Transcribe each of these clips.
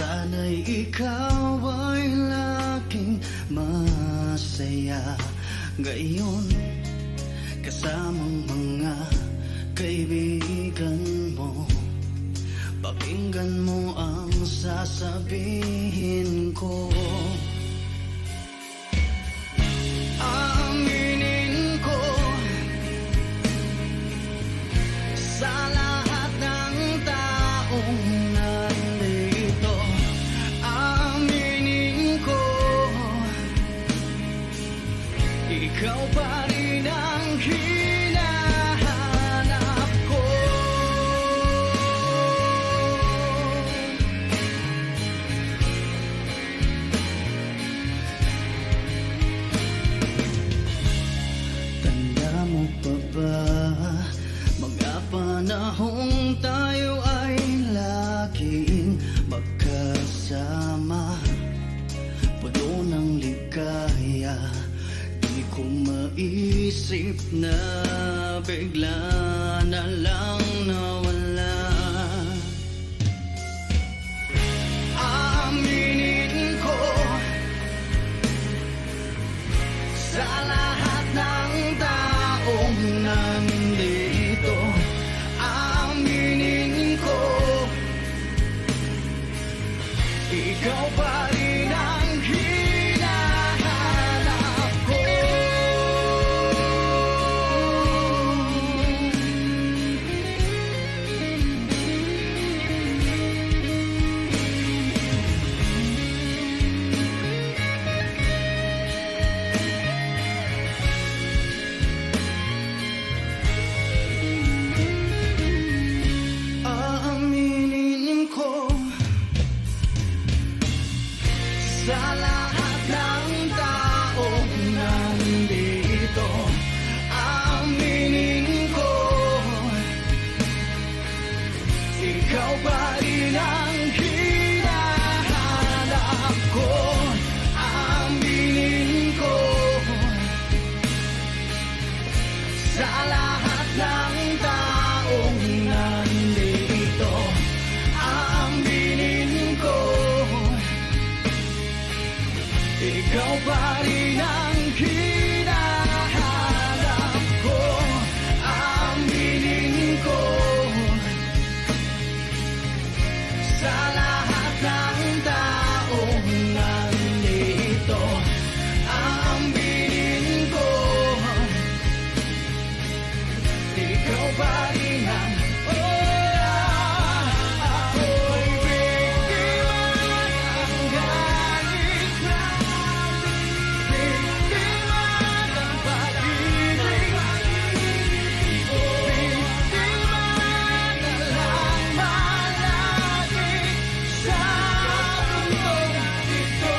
Sana'y ikaw ay laging masaya ngayon, kasamang mga kaibigan mo. Pakinggan mo ang sasabihin ko. Aminin ko sa lahat ng taong nandito. Aminin ko, ikaw pa rin ang hinahanap ko. Tanda mo pa ba mga panahong tayo ay laging magkasama, puno ng ligaya? Di ko maisip na bigla na lang nawala. Aminin ko sa lahat ng taong nandito. Aminin ko, ikaw pa rin ang hinahanap ko. Aaminin ko sa lahat ng taong nandito. Aminin ko, ikaw pa rin ang hinahanap ko. Aminin ko sa lahat ng taong nandito. Aminin ko, ikaw pa rin ang hinahanap ko. Aminin ko sa lahat ng taong nandito. Aminin ko, ikaw pa rin ang ako'y biktima ng galit na biktima ng pag-ibig. Biktima na lang malagi sa mundong ito.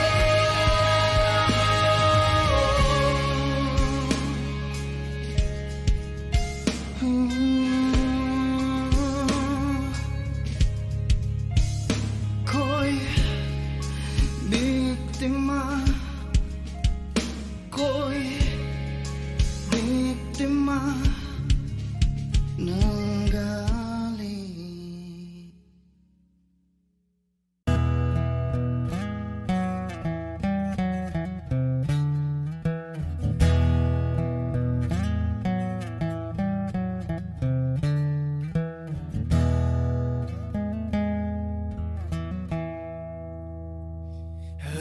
Ko'y biktima, ko'y biktima ng galit.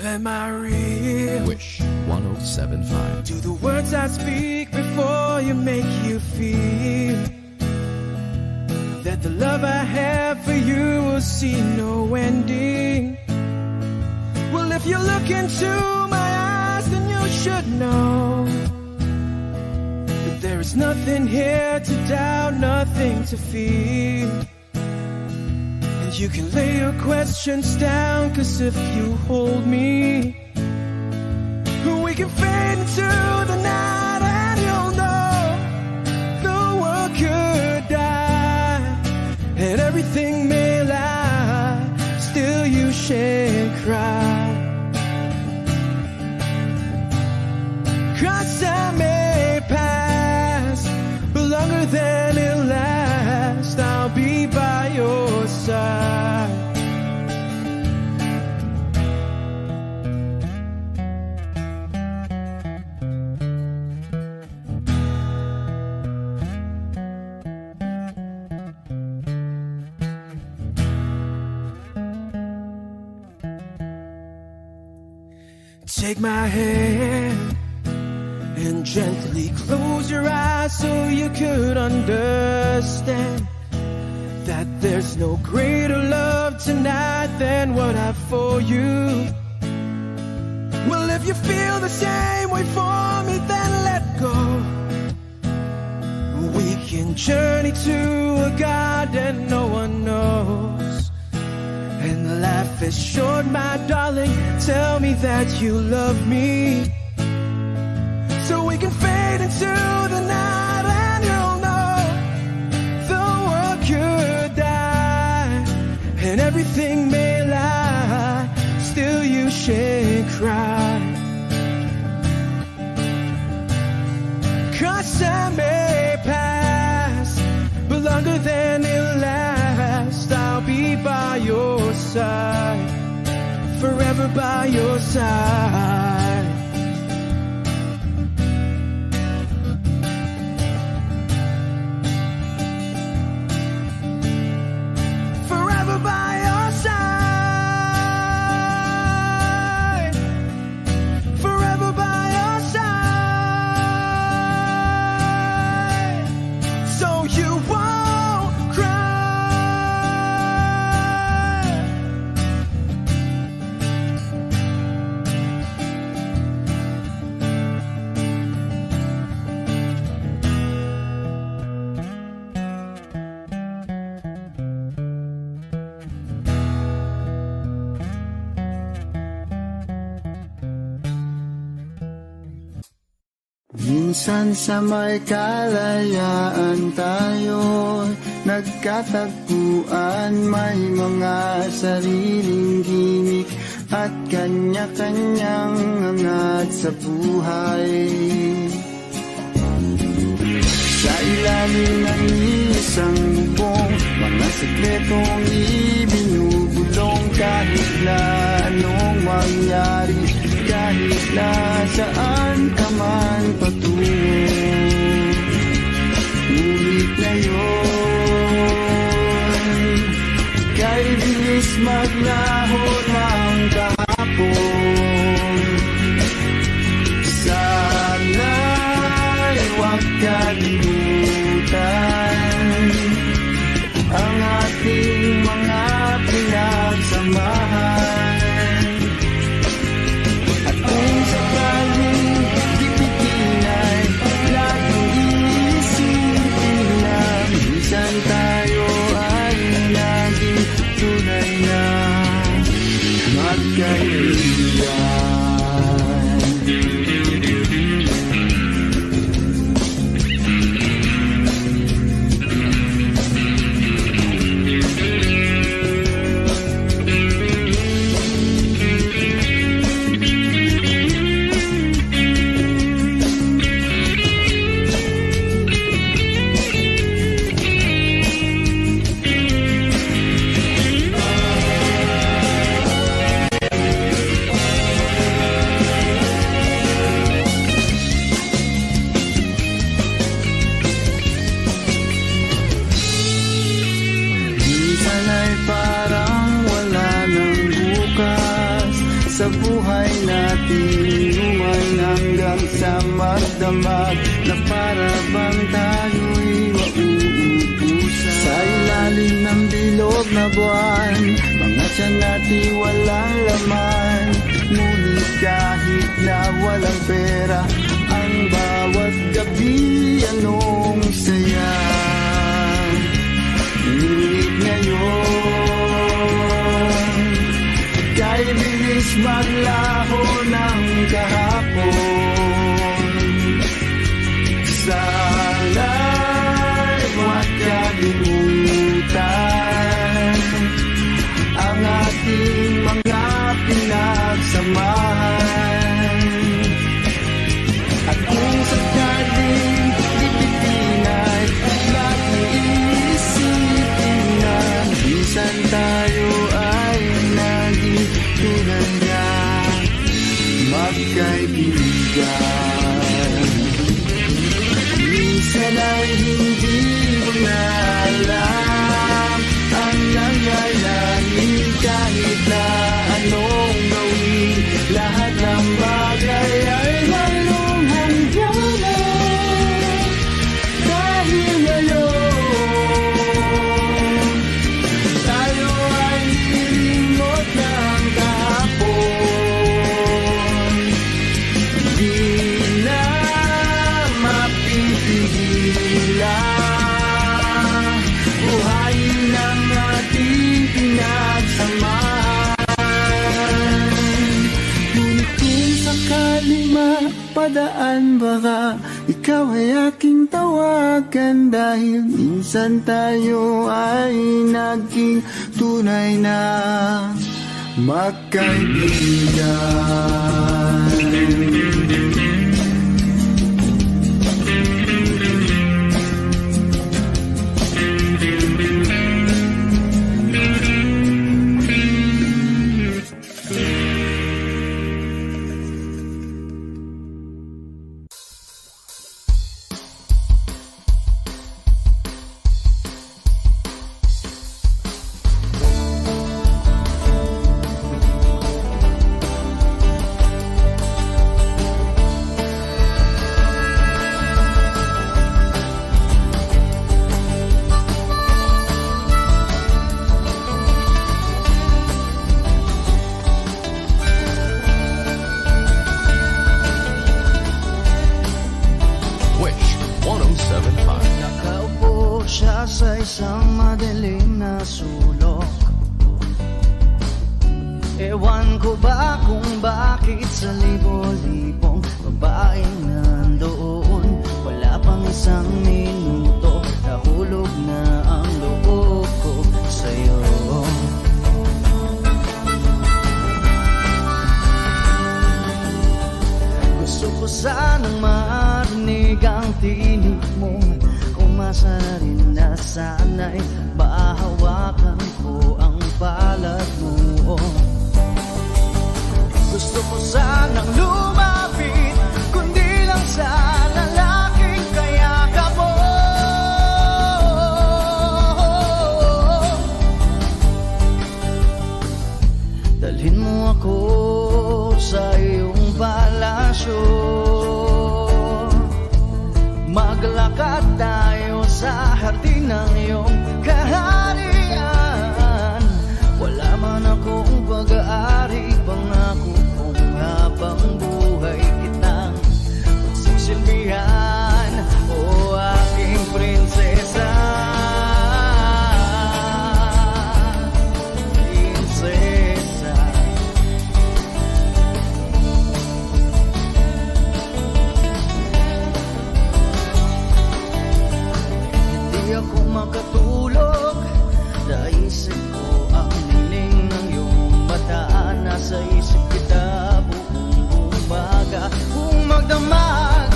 Am I real? Wish 1075. Do the words I speak before you make you feel that the love I have for you will see no ending? Well, if you look into my eyes, then you should know that there is nothing here to doubt, nothing to feel. And you can lay your questions down, 'cause if you hold me, we can fade into the night and you'll know the world could die and everything may lie, still you shan't cry. 'Cause time may pass, but longer than it lasts, I'll be by your side. Take my hand and gently close your eyes so you could understand that there's no greater love tonight than what I have for you. Well, if you feel the same way for me, then let go. We can journey to a garden no one knows. And life is short, my darling. Tell me that you love me, so we can fade into the night, and you'll know the world could die and everything may lie, still you shan't cry. 'Cause time may pass, but longer than it lasts, I'll be by your side, forever by your side. Forever by your side, forever by your side, so you won't cry. Minsan sa may kalayaan tayo nagkatagpuan, may mga sariling gimik at kanya-kanyang angat sa buhay. Sa ilalim ng isang bubong, mga sekretong ibinubulong, kahit na anong mangyari, kahit na saan ka man patungo. Ngunit ngayon, kay bilis maglaho ng kahapon. Sana'y huwag kalimutan ang ating mga pinagsamahan. Sa buhay natin, luman hanggang sa magdamag, na para bang tayo'y mauubusan. Sa ilalim ng bilog na buwan, mga tiyan natin walang laman. Ngunit kahit na walang pera, ang bawat gabi anong saya. Ngunit ngayon, kay bilis maglaho ng kahapon. Sana'y huwag kalimutan ang ating mga pinagsamahan. At kung sakaling ipitin ay laging iisipin na minsan tayo ay naging tulad niya, magkaibigan. Minsan ay hindi mo na alam ang nangyayari, kahit na anong gawin, lahat ng dadaan, baka ikaw ay aking tawagan. Dahil minsan tayo ay naging tunay na magkaibigan. Sa isang madilim na sulok, ewan ko ba kung bakit sa libo-libong babaeng nandoon, wala pang isang minuto, nahulog na ang loob ko sa'yo. Gusto ko sanang marinig ang tinig mo, umasa na rin na sana'y mahawakan ko ang palad mo. Gusto ko sanang lumapit, kundi lang sa lalaking kayakap mo. Dalhin mo ako sa iyong palasyo, maglakad tayo sa hardin ng iyong kaharian. Wala man akong pag-aari, pangako kong habang buhay kitang pagsisilbihan, o aking prinsesa. Prinsesa, ako makatulog, naisip ko ang niling ng iyong mata. Nasa isip kita buong umaga, kung magdamag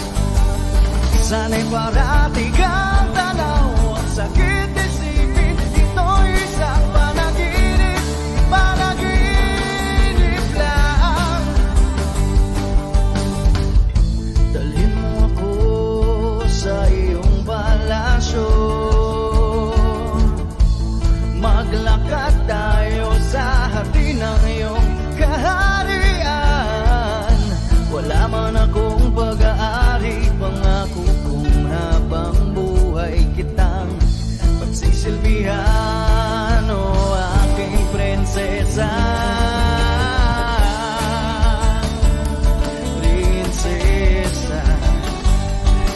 sana'y parati kang tanaw. Ang sakit isipin, ito'y isang panaginip, panaginip lang. Dalhin mo ako sa iyong palasyo, maglakad tayo sa hardin ng iyong kaharian. Wala man akong pag-aari, pangako kong habang buhay kitang pagsisilbihan, o aking prinsesa. Prinsesa,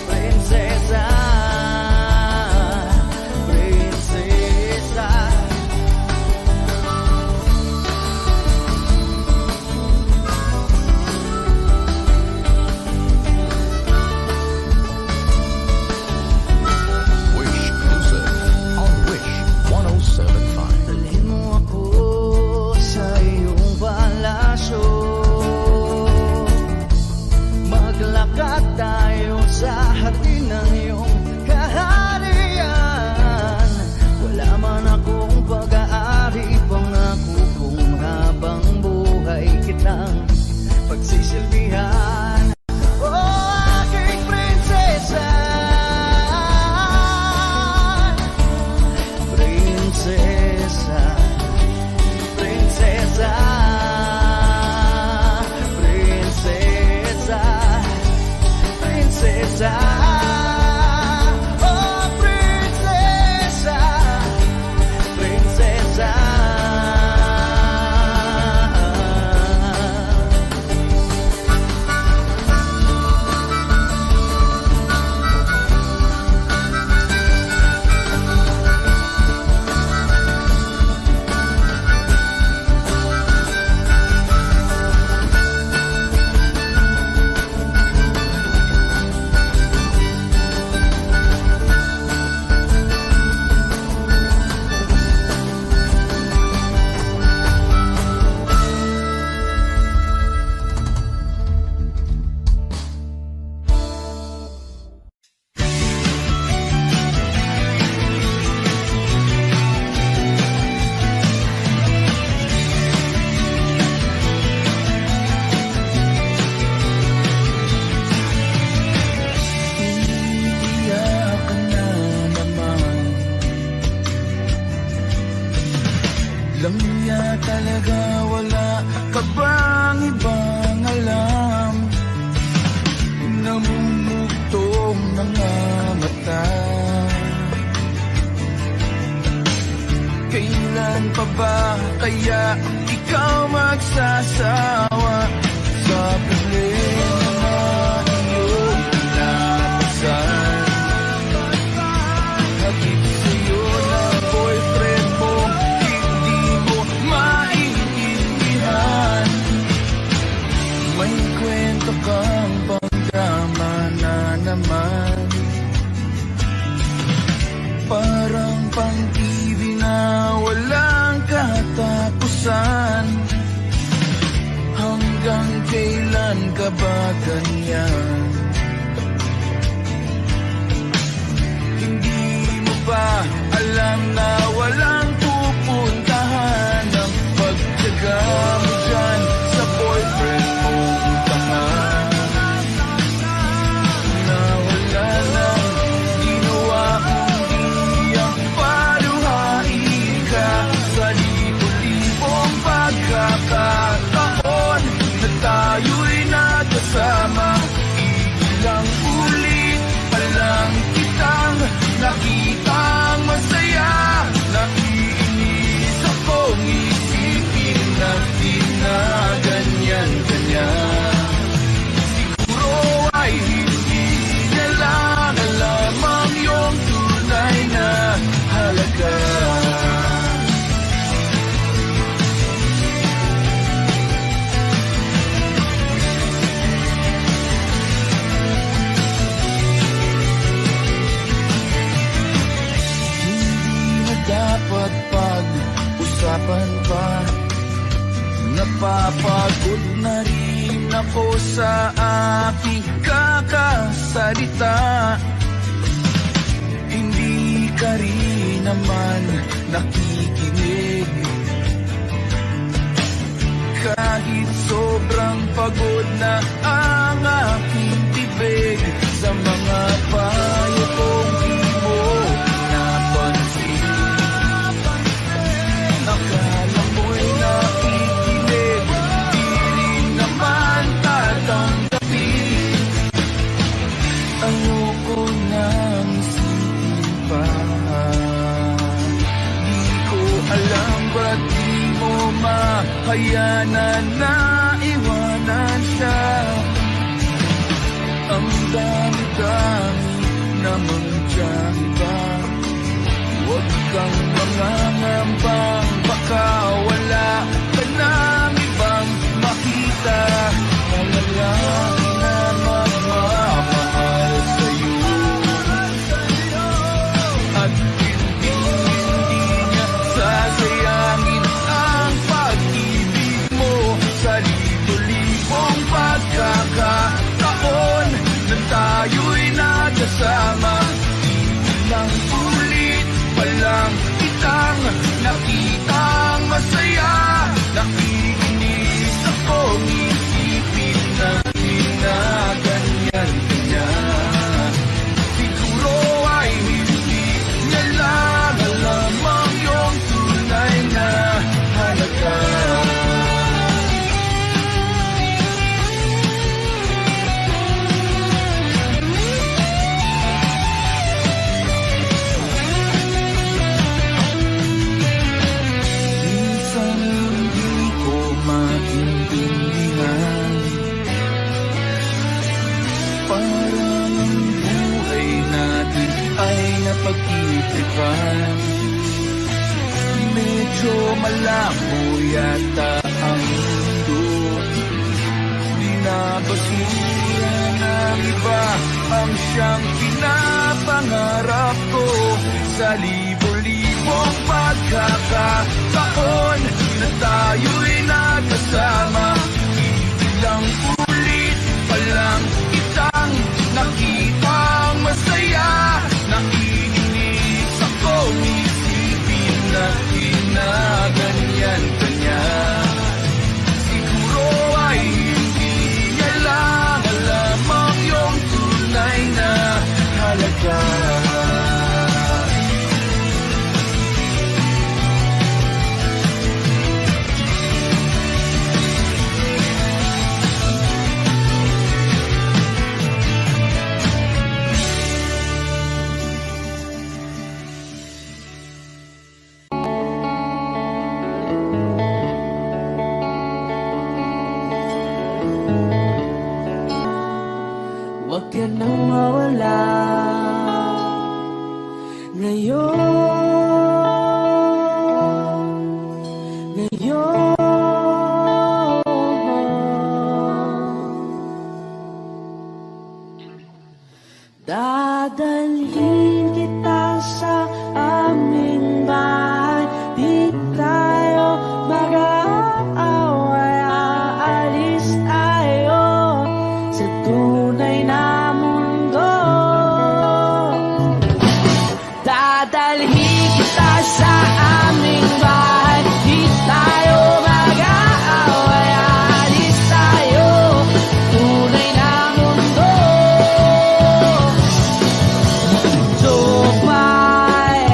prinsesa, prinsesa. Wish Music on Wish 107.5. Dalhin mo ako sa iyong palasyo, maglakad tayo sa hardin ng iyong kaharian. Wala man akong pag-aari, pangako kong habang buhay kitang pagsisilbihan, o aking prinsesa. Prinsesa, prinsesa, prinsesa, prinsesa, oh prinsesa, prinsesa. lang niya talaga, wala ka bang ibang alam? Namumugtong mga mata. Kailan pa ba kaya ikaw magsasawa sa problema na iyong pinapasan? Hatid sa'yo ng boyfriend mo, hindi mo maintindihan. May kwento kang pangdrama na naman, parang pang-TV na walang katapusan. Hanggang kailan ka ba ganyan? Hindi mo ba alam na walang pupuntahan ang pagtyaga mo dyan sa boyfriend mong tahan? Na wala nang ginawa kundi ang paluhain ka sa libo-libong pagkakataon na tayo'y nagkasama. Ilang ulit pa lang kitang nakitang masaya. Naiinis akong isipin na di na ganyan-ganyan. Siguro ay hindi niya lang alam ang iyong tunay na halaga. Dapat pag-usapan pa. Napapagod na rin ako sa aking kakasalita. Hindi ka rin naman nakikinig. Kahit sobrang pagod na ang aking bibig sa mga payo kong di mo napansin. Akala mo'y nakikinig, di rin naman tatanggapin. Ayoko nang isipin pa. Di ko alam ba't di mo mahayanan na iwanan siya. Ang dami-dami namang tiyahiba. Huwag kang mangangambang, baka wala ka nang ibang makita. Malalaki na magmamahal sa'yo, at hindi niya sasayangin ang pag-ibig mo sa libo-libong pagkakataon na tayo'y nagkasama. Ilang ulit palang kitang nakitang masaya. Nakikinis akong isipin na ginaganyan-ganyan. Siguro ay hindi niya lang alam ang iyong tunay na halaga. Pag-iitripan, medyo malabo yata ang mundo. Binabasura ng iba ang siyang pinapangarap ko. Sa libo-libong pagkakataon na tayo'y nagkasama. Ilang ulit pa lang kitang nakitang masaya. Naiinis akong isipin na ginaganyan-ganyan. Siguro ay hindi niya lang alam ang iyong tunay na halaga. Dadalhin kita sa aming bahay, di tayo mag-aaway, aalis tayo sa tunay na mundo. Dadalhin kita sa aming bahay, di tayo mag-aaway, aalis tayo tunay na mundo. Jopay,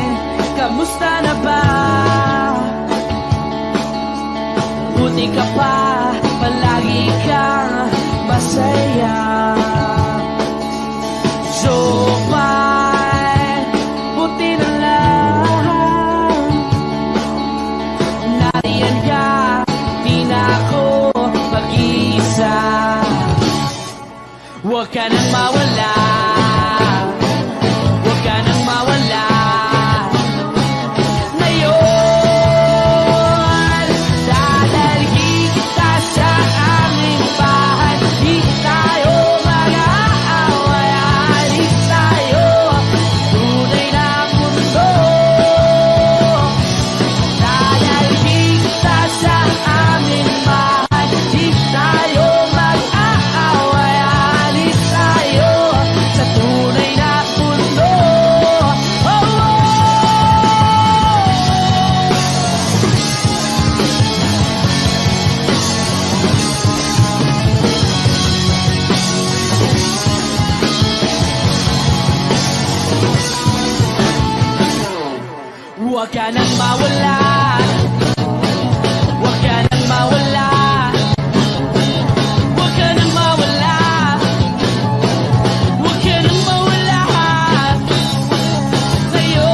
kamusta na ba? Buti ka pa, palagi kang masaya. Jopay, buti na lang nariyan ka, di na ako mag-iisa. Huwag ka nang mawala, huwag ka nang mawala. Ngayon, dadalhin kita sa aming bahay, di tayo mag-aaway, aalis tayo tunay na mundo. Dadalhin kita sa aming bahay, di tayo mag-aaway, aalis tayo sa tunay na mundo. Oh, oh. Huwag ka nang mawala, huwag ka nang mawala, huwag ka nang mawala, huwag ka nang mawala. Ngayon,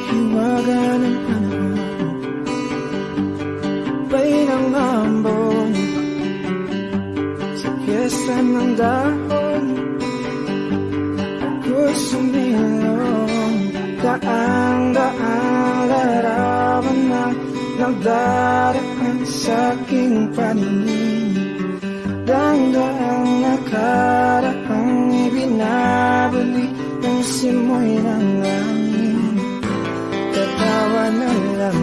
Hiwaga ng panahon, bay ng hambon, sa piyesta ng dahon, ako'y sumilong. Daang-daang larawan na nagdaraan sa aking paningin. Daang-daang nakaraang ibinabalik ng simoy ng langit. Tatawa na lang,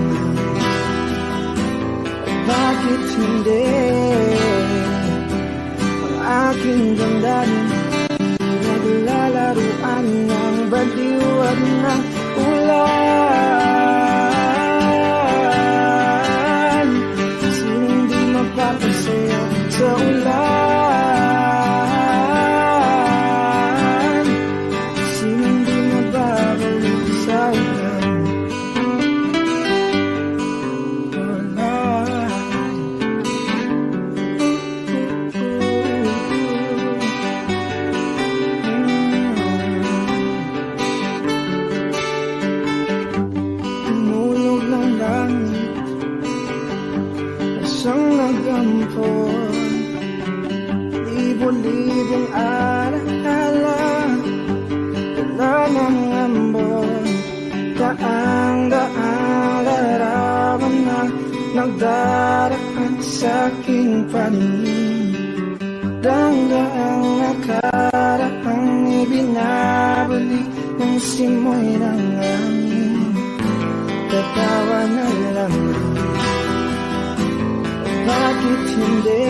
bakit hindi? Ang aking damdamin naglalaruan ng baliwan ng ulan. Sinong di mapapasayo sa ulan? Sinong di mababalik sa ulan? Tumulog ng langit, isang nagampon, libo-libong alaala, wala ng ambon. Daang-daang larawan na nagdaraan sa aking paningin. Daang-daang nakaraang ibinabalik ng simoy ng langit. Tatawa na lang, bakit hindi?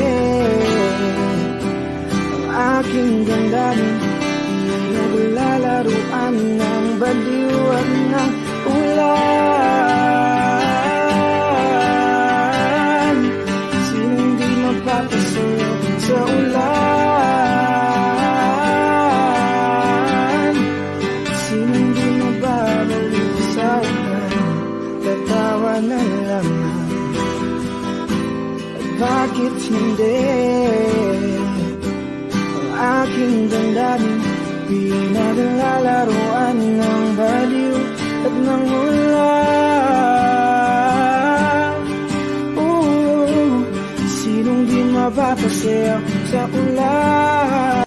Ang aking damdamin naglalaruan ng baliwan ng ulan. Sinong di mapapasayo sa ulan? bakit hindi? Ang aking damdamin di naglalaroan ng baliw at ng ulan. Sinong di mapapasaya sa ulan?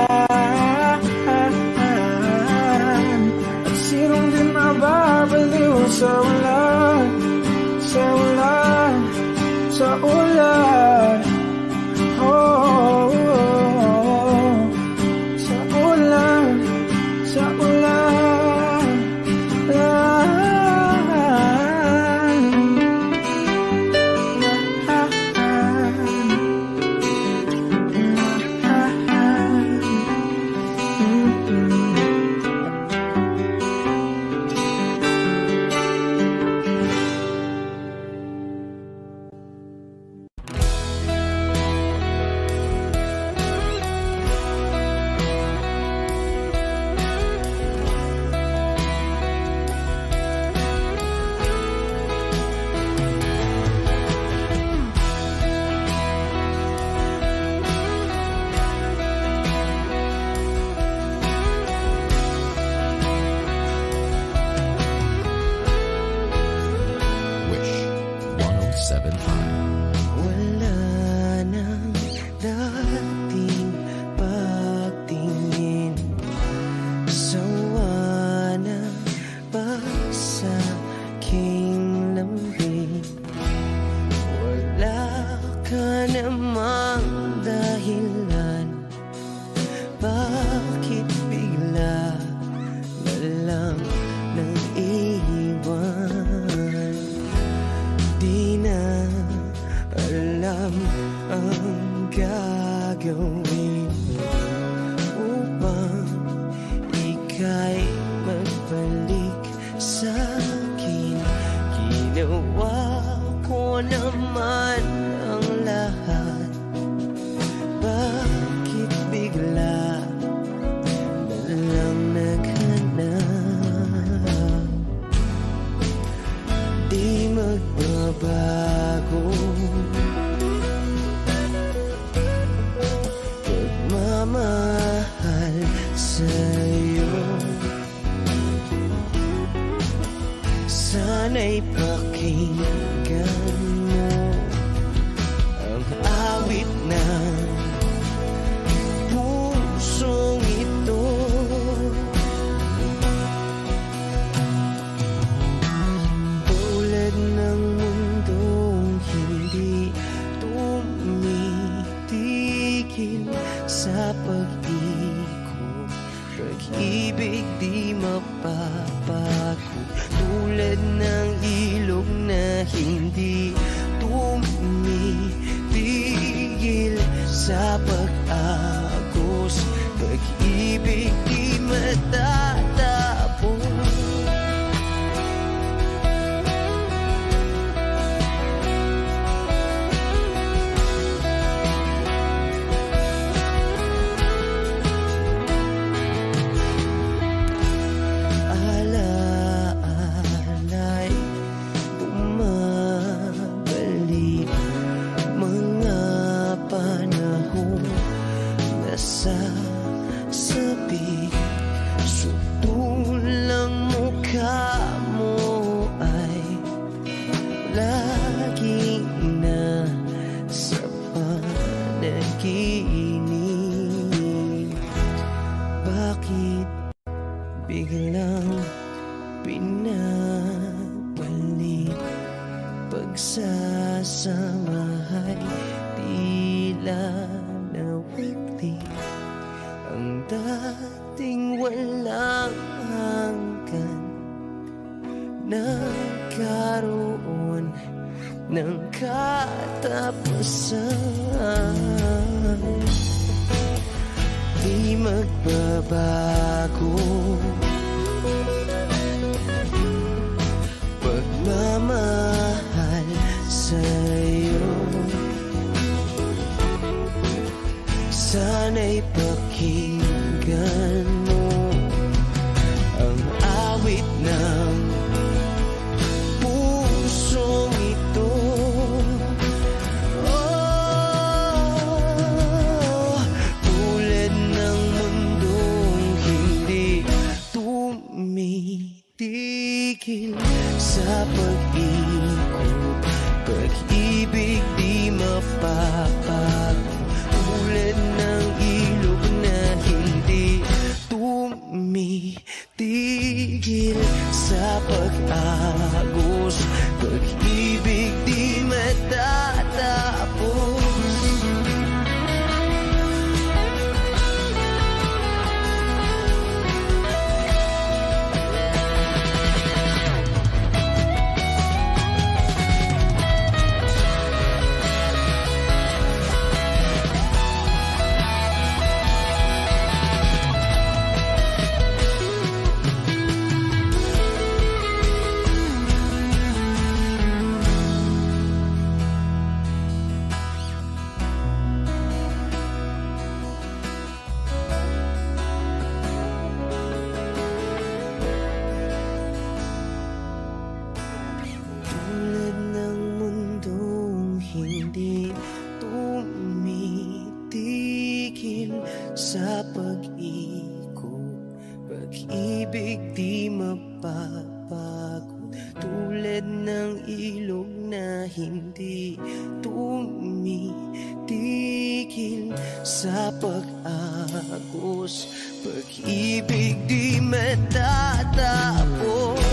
At sinong di mababaliw sa ulan? Sa ulan, sa ulan, oh, oh, oh. Sa ulan, sa ulan, Wish 1075. wala nang dating pagtingin, sawa na ba sa aking lambing? Wala ka namang dahilan, bakit bigla na lang nang iwan? Di na alam ang gagawin upang ika'y magbalik sa'kin. Ginawa ko naman ang lahat, bakit bigla na lang naghanap? Di magbabago pagmamahal sa'yo. Sana'y pakinggan mo ang awit ng pusong ito. Tulad ng mundong hindi tumitigil sa pag-ikot, pag-ibig di mapapago. Tulad ng ilog na hindi tumitigil sa pag-agos, pag-ibig di matatapos. Alaala'y bumabalik, mga panahon na sasabi. Sutulang mukha mo ay laging nasa panaginip. Bakit biglang pinabalik? Pagsasamahay tila nawagli, ang dating walang hanggan nagkaroon ng katapusan. Di magbabago pagmamahal sa'yo. Sana'y pakinggan mo ang awit ng pusong ito. Oh, tumitigil sa pag-ikot. Pag-ibig di mapapago, tulad ng ilog na hindi tumitigil sa pag-agos. Pag-ibig di matatapos. Tulad ng mundong hindi tumitigil sa pag-ikot. Pag-ibig di mapapagod, tulad ng ilog na hindi tumitigil sa pag-agos. Pag-ibig di matatapos.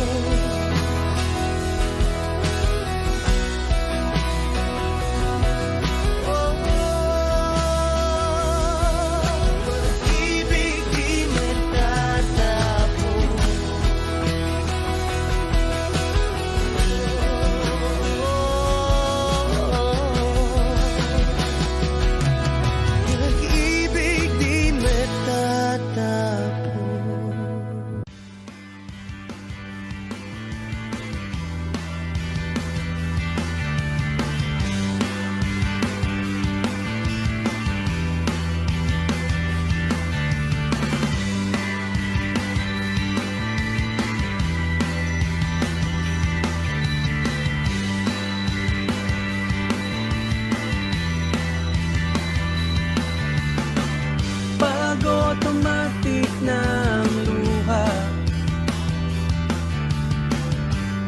Pag-automatic ng luha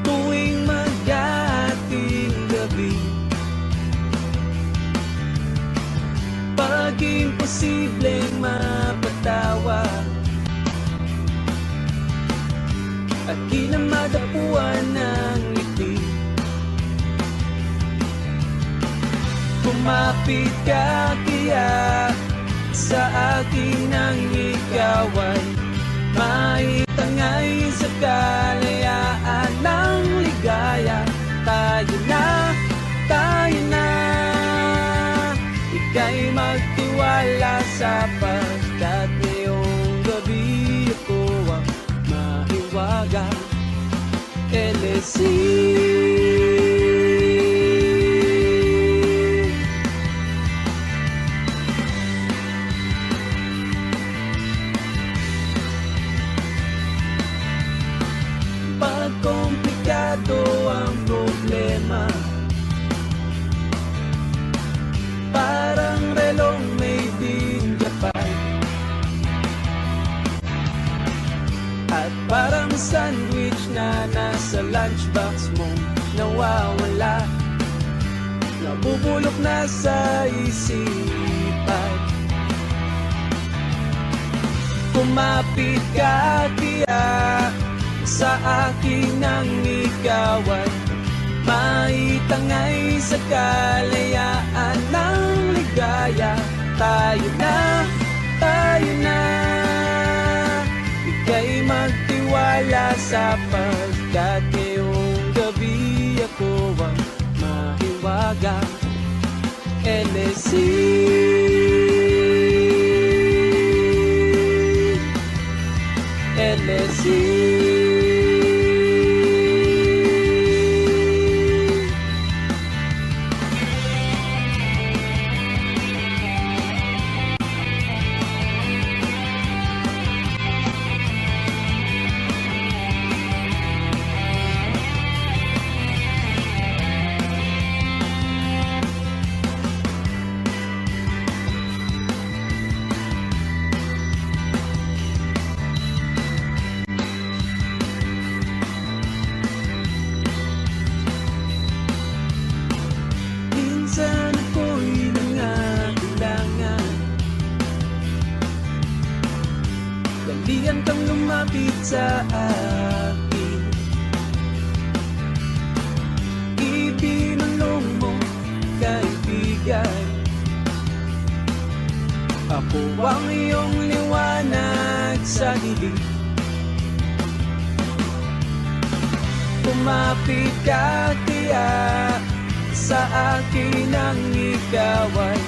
tuwing mag-ating gabi. Pag-imposibleng mapatawa at kinamadapuan ng ngiti. Kumapit ka kaya sa akin ang ikaw ay maitangay sa kalayaan ng ligaya. Tayo na, ika'y magtiwala sapagkat ngayong gabi ako ang mahiwaga. LSC komplikado ang problema, parang relong made in Japan, at parang sandwich na nasa lunchbox mo nawawala, nabubulok na sa isipan. Kumapit ka kaya sa akin ang ikaw ay maitangay sa kalayaan ng ligaya. Tayo na, ika'y magtiwala sapagkat ngayong gabi ako ang mahiwaga. LSC pag-ibig. Kumapit ka kaya sa akin ang ikaw ay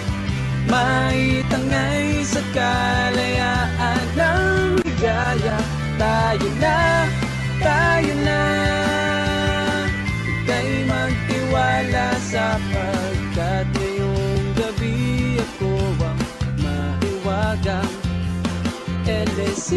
maitangay sa kalayaan ng ligaya. Tayo na, ika'y magtiwala sapagkat ngayong gabi ako ang mahiwagang LSC.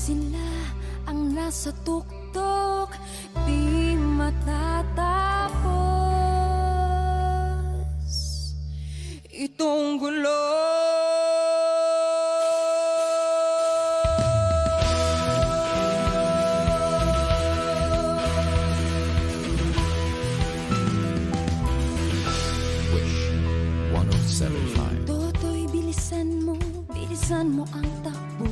Sila ang nasa tuktok, di matatapos itong gulo. Wish 107.5. Toto'y bilisan mo ang takbo.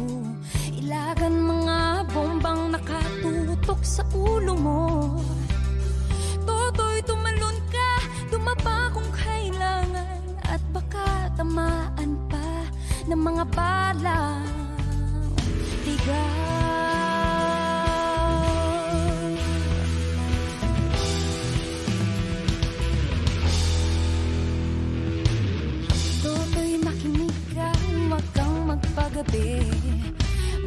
Ilagan mga bombang nakatutok sa ulo mo. Toto'y tumalon ka, dumapa kung kailangan, at baka tamaan pa ng mga balang ligaw. Toto'y makinig ka, wag kang magpagabi.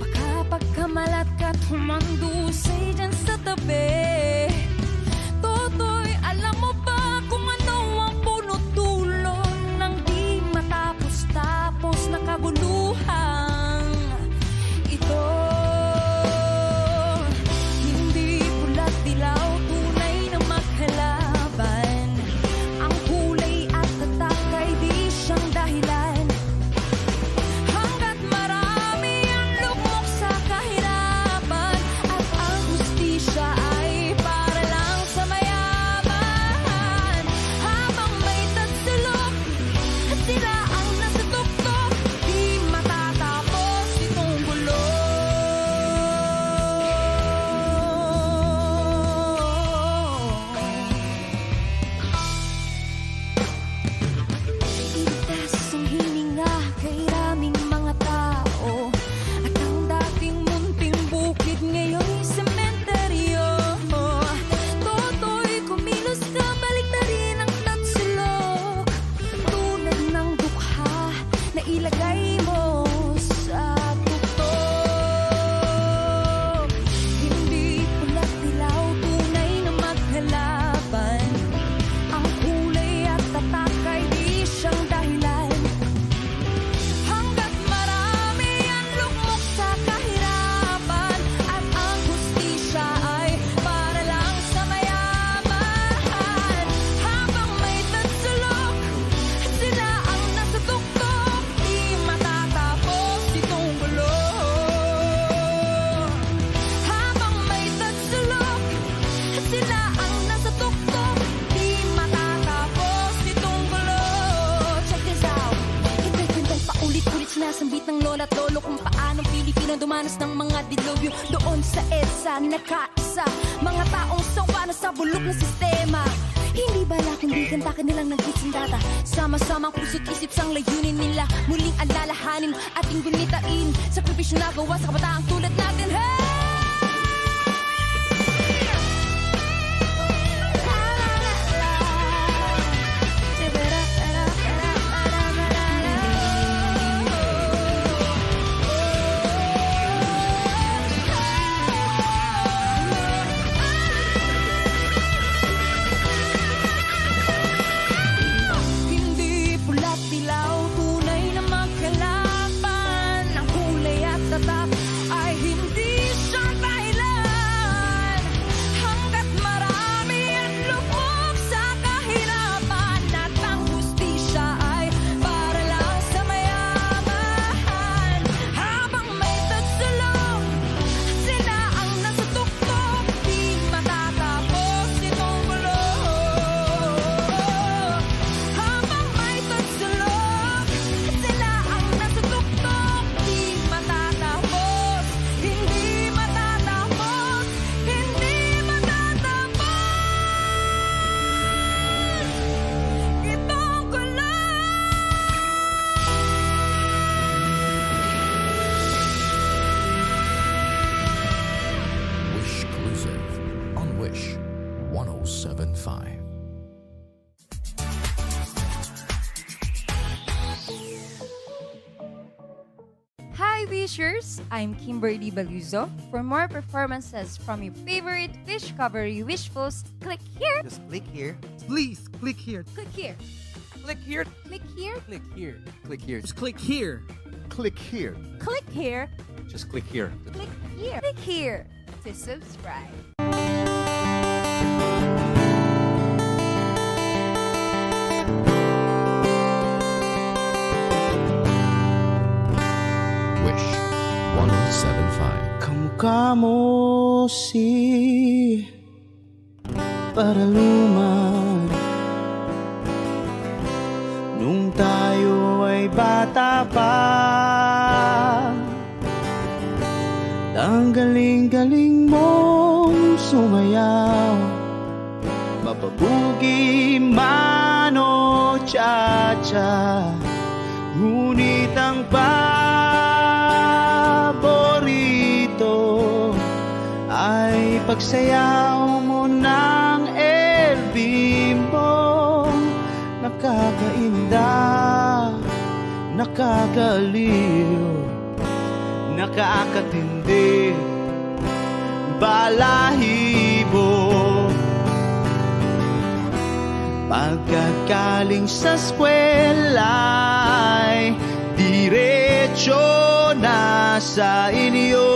Baka pagkamalat ka't humandusay dyan sa tabi. Toto'y alam mo ba kung ano ang punot dulo ng di matapos-tapos na kaguluhan ito? Hindi pula't dilaw, tunay na maghalaban. Ang kulay at tatak ay di siyang dahilan. Hanggat marami ang lugmok sa kahirapan, at ang hustisya ay para lang sa mayaman. Habang may tagsulok at sila ang nasa tuktok, di matatapos itong gulo. Iligtas ang hininga kay raming mga tao, at ang dating munting bukid ngayon'y sementeryo. Toto'y kumilos ka, balik na rin ang tatsulok, tulad ng dukha na ilagay mo sa tuktok. Hindi pula't dilaw, tunay na maghalaban. Ang kulay at tatak ay di siyang dahilan. Hanggat marami ang lugmok sa kahirapan, at ang hustisya ay para lang sa mayaman. Habang may tagsulok at sila ang nasa tuktok, di matatapos itong gulo. Habang may tagsulok at sila ang nasa tuktok, di matatapos itong gulo. Check this out. Ito'y kwentang paulit-ulit sinasambit ng lola at lolo kung paano Pilipino dumanas ng mga dilubyo doon sa EDSA. Nakaisa, mga taong sawa na sa bulok na sistema. Hindi bala kundi kanta kanilang nagkitsindata. Sama-sama puso't isip sang layunin nila, muling alalahanin ating gunitain. Sakripisyo na gawa sa kabataang tulad natin. Hindi pula't dilaw, tunay na maghalaban. Ang kulay at tatak ay hindi siyang dahilan. Hanggat marami ang lubog sa kahirapan, at ang hustisya ay para lang sa mayaman. Habang may tagsulok at sila ang nasa tuktok, di matatapos itong gulo. Habang may tagsulok at sila ang nasa tuktok, di matatapos, hindi matatapos, hindi matatapos itong gulo. Wish Exclusive on Wish 107.5. Hi Wishers! I'm Kimberly Baluzo. For more performances from your favorite Wish Covery Wishfuls, click here, Just click here. Please click here. click here, Click here. click here, Click here. Click here. Just click here. Click here. click here, Just click here. Click here. Click here to subscribe. Wish 1075. Kamukha mo si Paraluman nung tayo ay bata pa. Ang galing-galing mong sumayaw, mapabugi man o cha-cha. Ngunit ang paborito ay pagsayaw mo ng El Bimbo. Nakakainda, nakakaliw, nakakatindi, balahibo. Pagkagaling sa eskwela'y diretso na sa inyo,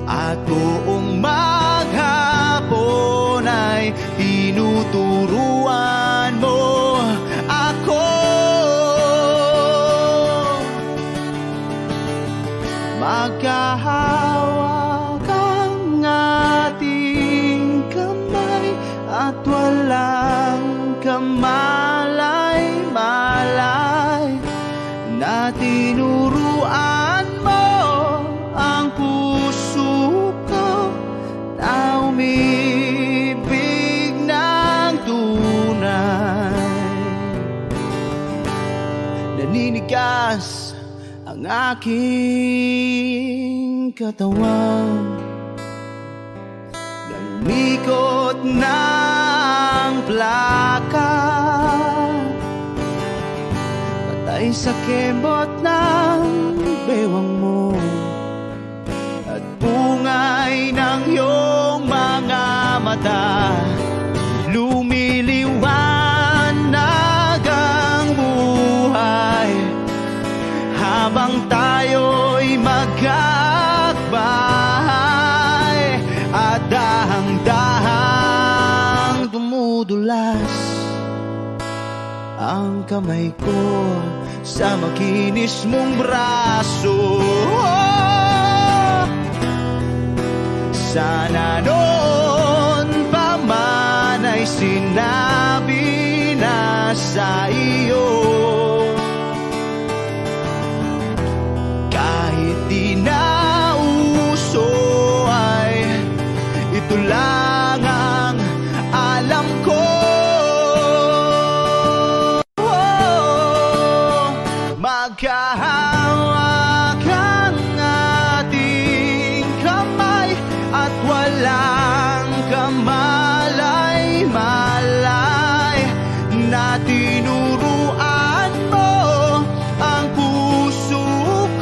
at buong maghapon ay tinuturuan mo ako. Magkahawak ang ating kamay at walang kamalay-malay, na tinuruan mo ang puso ko na umibig ng tunay. Naninigas ang aking katawan, nalikot ng plaka, patay sa kembot ng bewang mo at bungay ng iyong mga mata. Lumiliwanag ang buhay habang tayo'y magkakbahay, at dahang-dahang dumudulas ang kamay ko sa makinis mong braso. Sana noon pa man ay sinabi na sa iyo, kahit di na uso ay ito lang ang alam ko. Magkahawak ang ating kamay at walang kamalay-malay, na tinuruan mo ang puso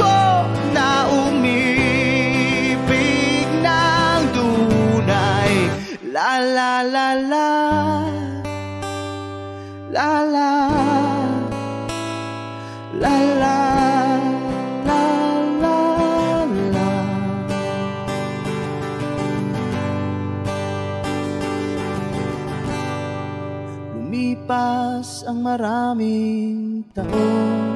ko na umibig ng tunay. La la la la, la la, la la, la la, la. Lumipas ang maraming taon,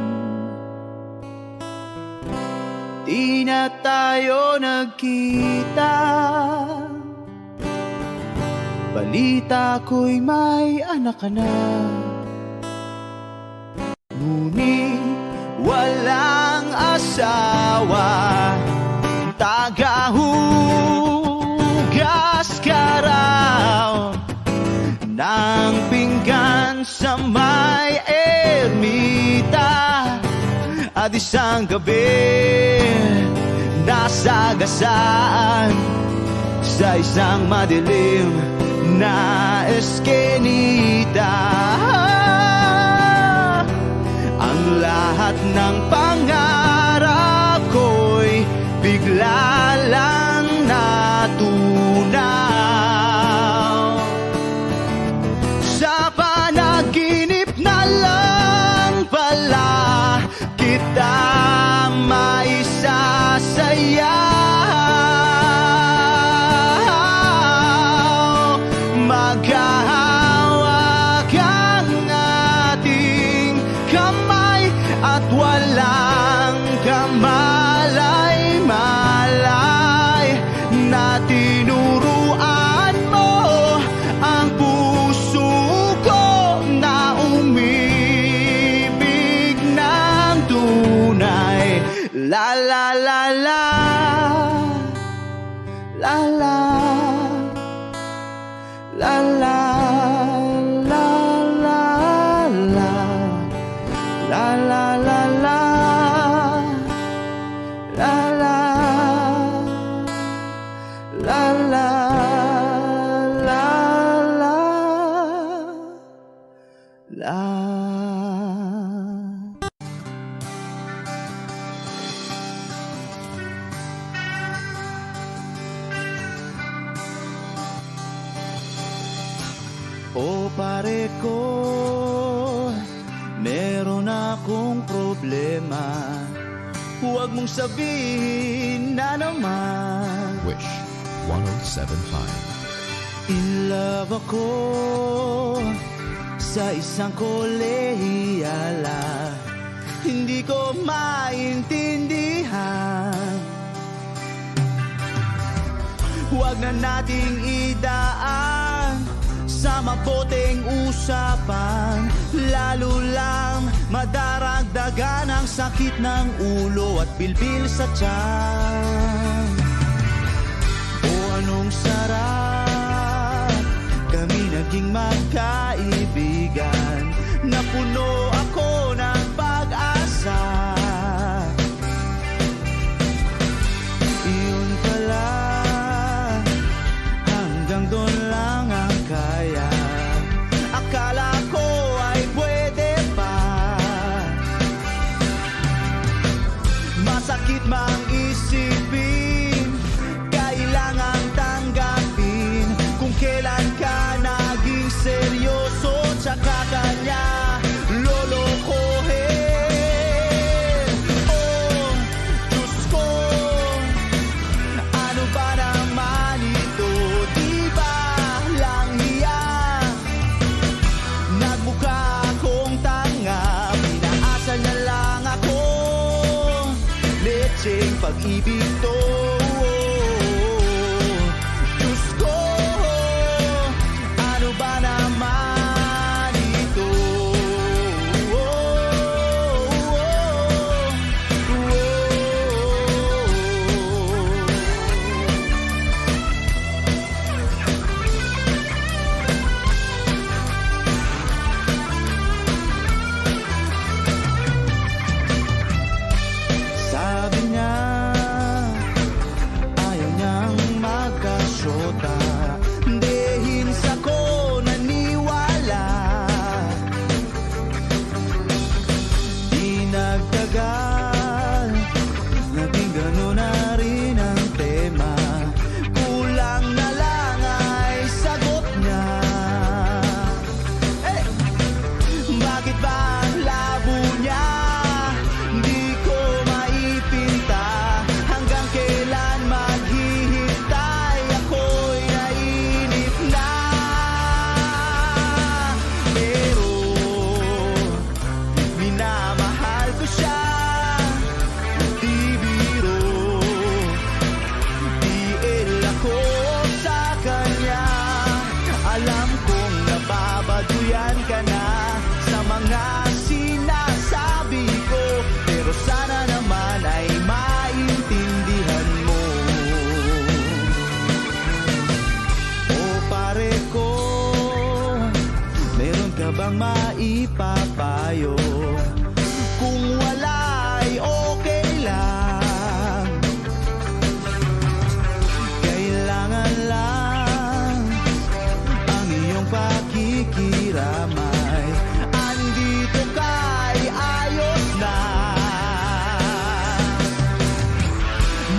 di na tayo nagkita. Balita ko'y may anak ka na, ngunit walang asawa. Tagahugas ka raw ng pinggan sa may ermita, at isang gabi nasagasaan sa isang madilim na eskenita. Ang lahat ng pangarap ko'y bigla lang natunaw. Sa panaginip na lang pala kita La la la la, la la, la la, la la, la, la la la la, la la, la la, la la, la. O pare ko, meron akong problema. Huwag mong sabihin na naman. Wish 1075. In love ako sa isang kolehiyala. Hindi ko maintindihan. Huwag na nating idaan sa maboteng usapan, lalo lang madaragdagan ang sakit ng ulo at bilbil sa tiyan. O anong sarap, kami naging magkaibigan, na puno ako ng pag-asa. Iyon pala, hanggang doon lang ang kaya. Akala ko ay pwede pa. Masakit mang isipin, kailangan tanggapin kung kailan ka naging seryoso, tsaka kanya lolokohin. Oh, Diyos ko, ano ba naman ito? Di ba lang hiya? Nagmukha akong tanga, pinaasa niya lang ako. Lecheng pag-ibig to. Diyos ko, ano ba naman ito? Sabi niya, ayaw niyang magkasyota. Dahil sa ko naniwala. Di nagtagal, naging gano'n na rin ang tema. Kulang na lang ay sagot niya. Bakit ba ang labo niya? Di ko maipinta. Hanggang kailan maghihintay? Ako'y nainip na. Pero minamahal ko siya. Di biro, tiil ako sa kanya. Alam kong nababaduyan ka na sa mga sinasabi ko, pero sana naman ay maintindihan mo. O pare ko, meron ka bang maipapayo? Kung wala ay okay lang. Kailangan lang ang iyong pakikiramay. Andito ka'y ayos na.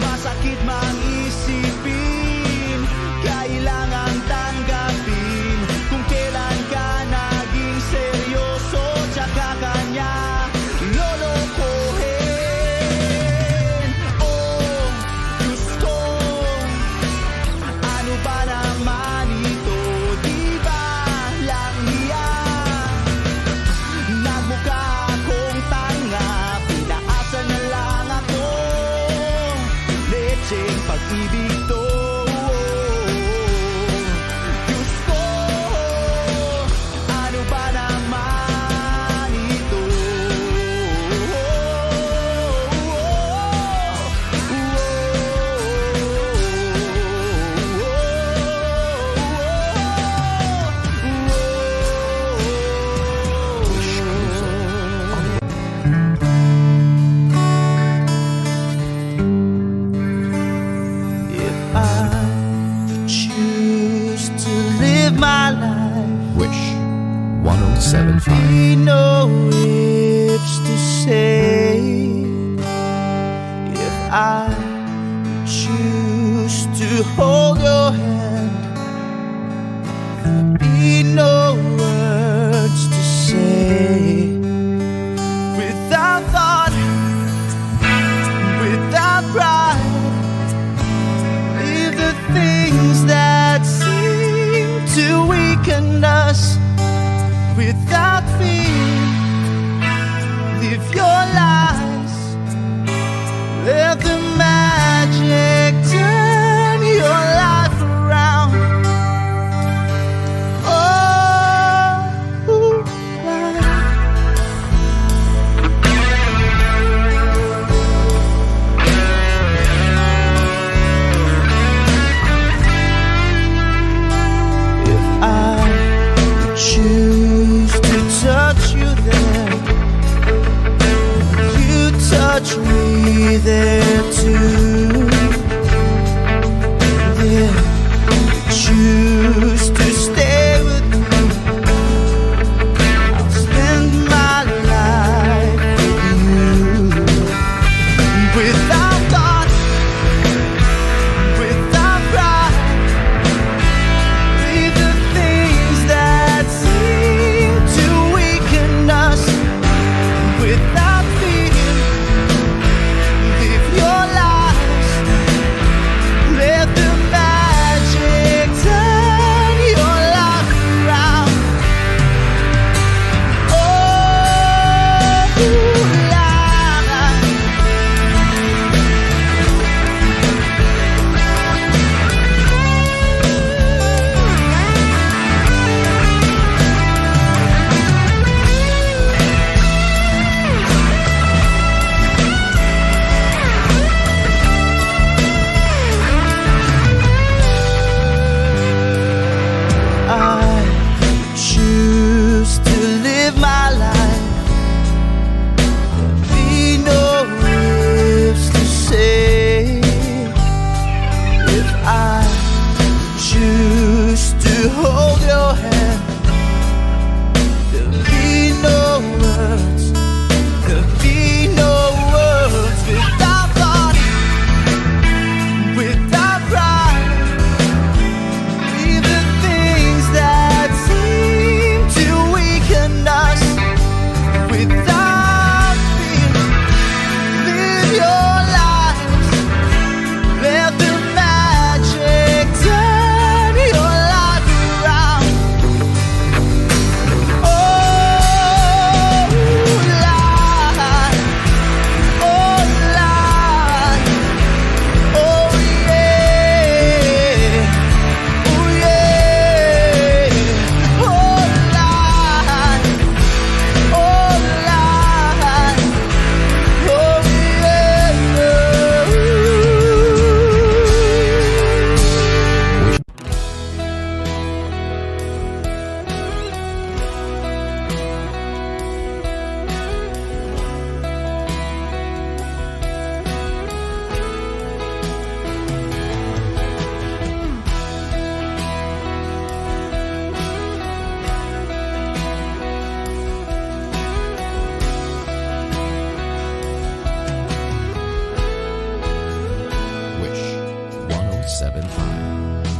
Masakit mang isipin, kailangan tanggapin kung kailan ka naging seryoso, tsaka kanya 1075. No ifs to say if I choose to hold your hand. Be no words to say without thought, without pride. Leave the things that seem to weaken us without fear. Live your lies, let the magic turn your life around. Oh, ooh, if I choose to touch you there, you touch me there too. Yeah, choose to stay with me. I'll spend my life with you. Without thought, without pride. Leave the things that seem to weaken us without fear. Live your lives, let the magic turn your life around. Oh, I choose to live my life. Be no ifs to say if I choose to hold your hand. There'll be no words, there'll be no words without thought, without pride. Leave the things that seem to weaken us without fear. Live your lives, let the magic turn your life around. Oh, life, oh, life, oh, yeah. Oh yeah, oh life, oh life, oh Wish 1075.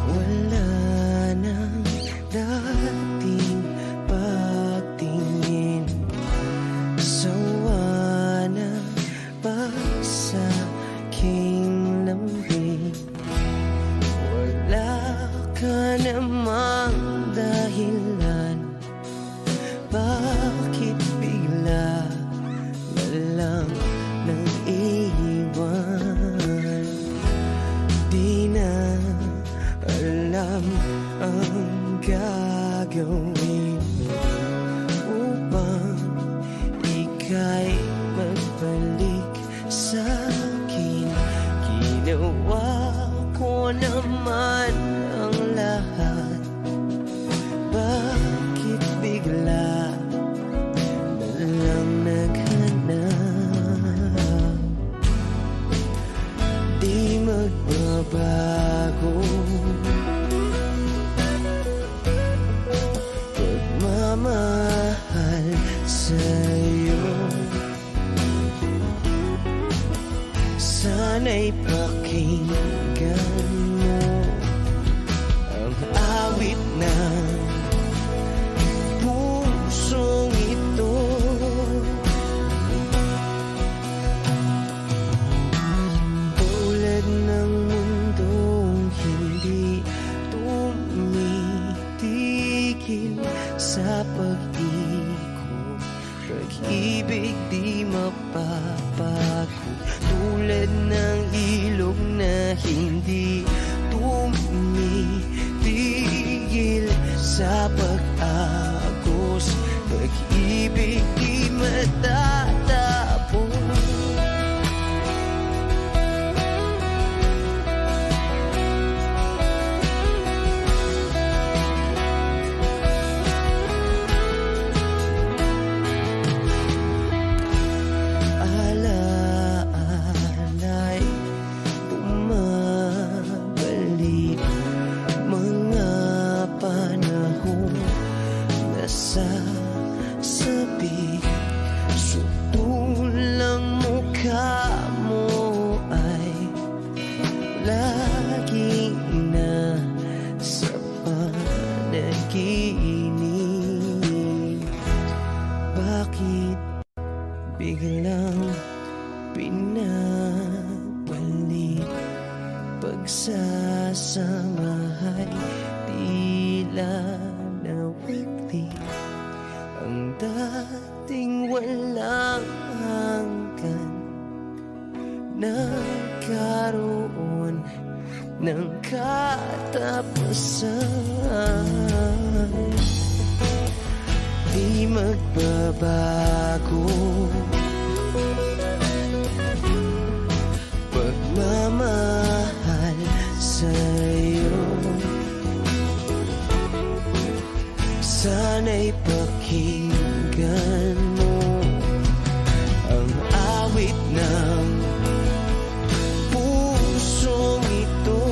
wala nang dating pagtingin, sawa na pagsaking lambing. Wala ka namang dahilan, bakit bigla na lang nang iwan? Di na alam ang gagawin upang ika'y magbalik sa'kin. Ginawa ko naman ang lahat, bakit bigla na lang naghanap? Di magbabago pagmamahal Sana'y pakinggan mo ang awit ng pusong ito. Tulad ng mundong hindi tumitigil sa pag-ikot, pag-ibig di mapapago. Tulad ng ilog na hindi tumitigil sa pag-agos, pag-ibig di matatapos. Sabi, sutulang mukha mo ay laging na sa panaginip. Bakit biglang pinabalik? Pagsasamahay tila nawagli. Ang dating walang hanggan, nagkaroon ng katapusan. Di magbabago pagmamahal sa'yo. Sana'y pakinggan mo ang awit ng pusong ito.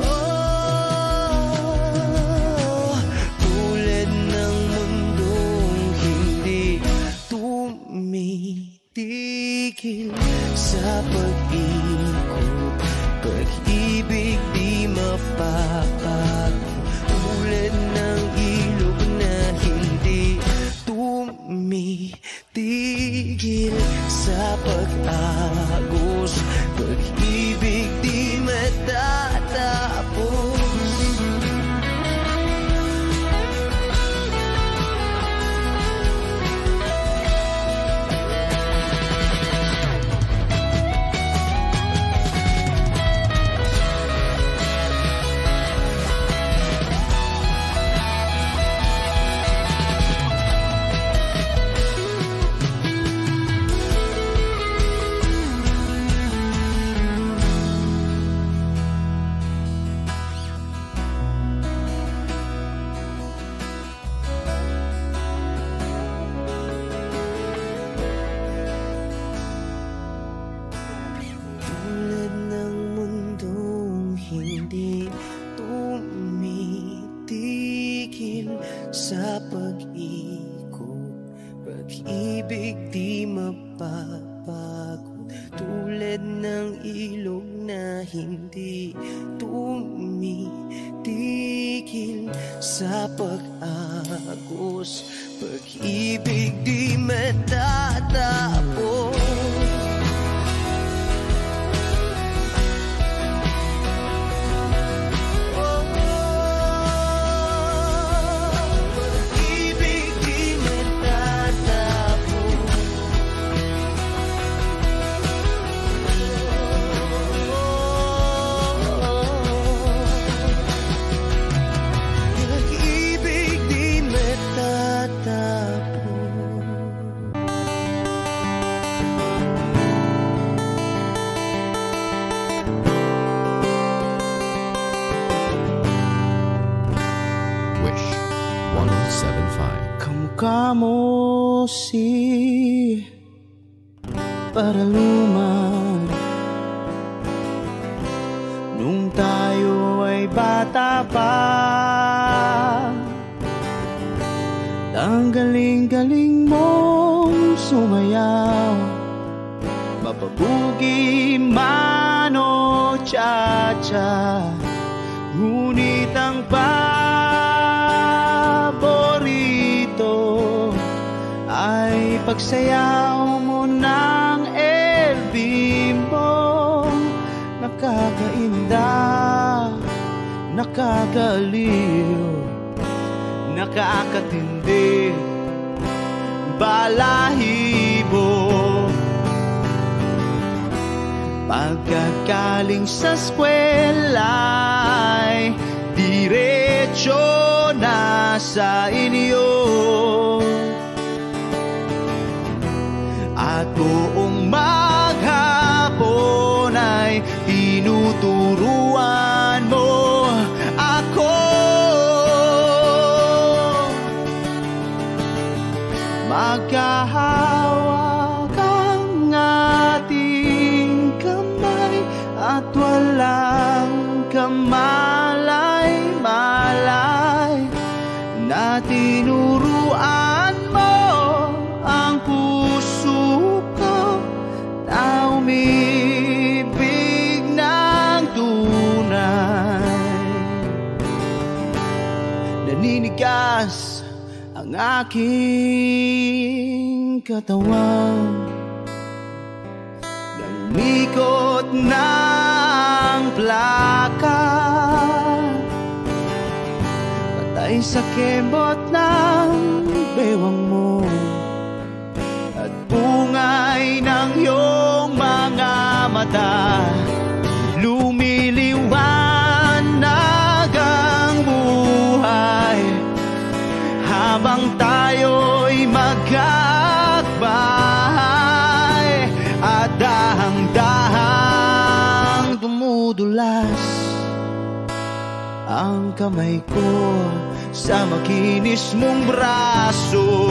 Oh, tulad ng mundong hindi tumitigil sa pag-ikot, pag-ibig di mapapago. Tulad ng ilog na hindi tumitigil sa pag-agos, pag-ibig di matatapos. Tulad ng mundong hindi tumitigil sa pag-ikot, pag-ibig di mapapago. Tulad ng ilog na hindi tumitigil sa pag-agos, pag-ibig di matatapos. Wish 1075. Kamukha mo si Paraluman nung tayo ay bata pa. Ang galing-galing mong sumayaw, mapabuti Boogie man o cha-cha, ngunit ang paborito ay pagsayaw mo ng LB mo. Nakakainda, nakakaliw, nakakatindi, balahibo. Pagkagaling sa eskwela'y diretso na sa inyo, at buong maghapon ay tinuturuan mo ako. Magkahawak ang ating kamay at walang kamalay-malay, na tinuruan mo ang puso ko na umibig ng tunay. Naninigas ang aking katawan, namikot ng plaka, patay sa kembot ng bewang mo at bungay ng iyong mga mata. Lumiliwanag ang buhay habang tayo'y magkakbahay, at dahang-dahang dumudulas ang kamay ko sa makinis mong braso.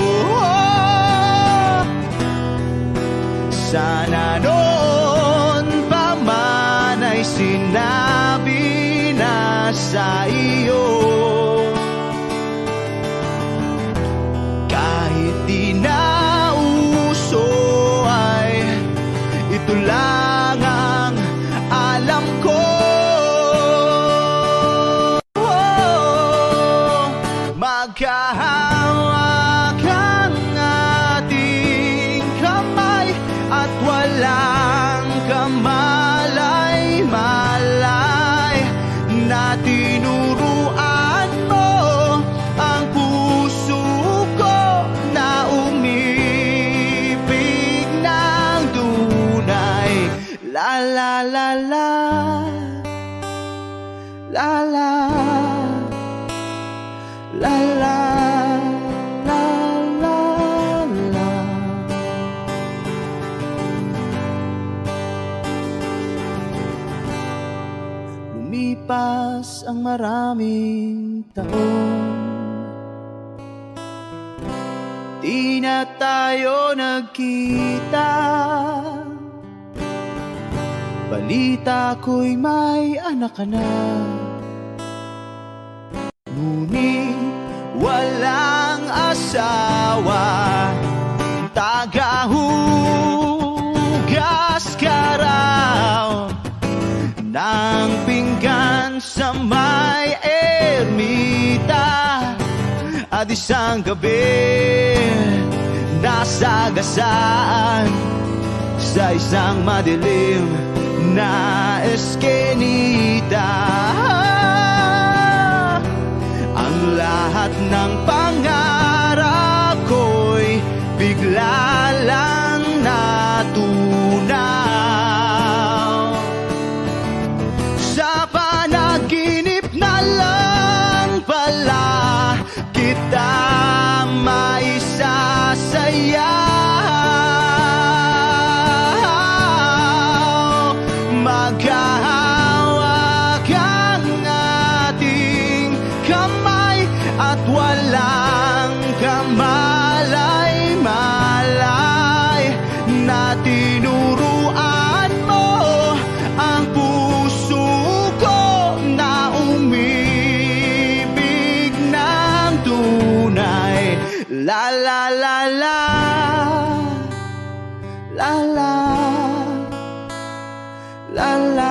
Sana noon pa man ay sinabi na sa iyo, kahit di na uso ay ito lang ang alam ko. Magkahawak ang ating kamay at walang kamalay-malay, na tinuruan mo ang puso ko na umibig ng tunay. La la la la, la la, la la, la la, la. Lumipas ang maraming taon, di na tayo nagkita. Balita ko'y may anak ka na, ngunit walang asawa. Tagahugas ka raw ng pinggan sa may ermita, at isang gabi nasagasaan sa isang madilim na eskenita. Ang lahat ng pangarap ko'y bigla lang natunaw. Sa panaginip na lang pala kita maisasaya. Magkahawak ang ating kamay at walang kamalay-malay, La la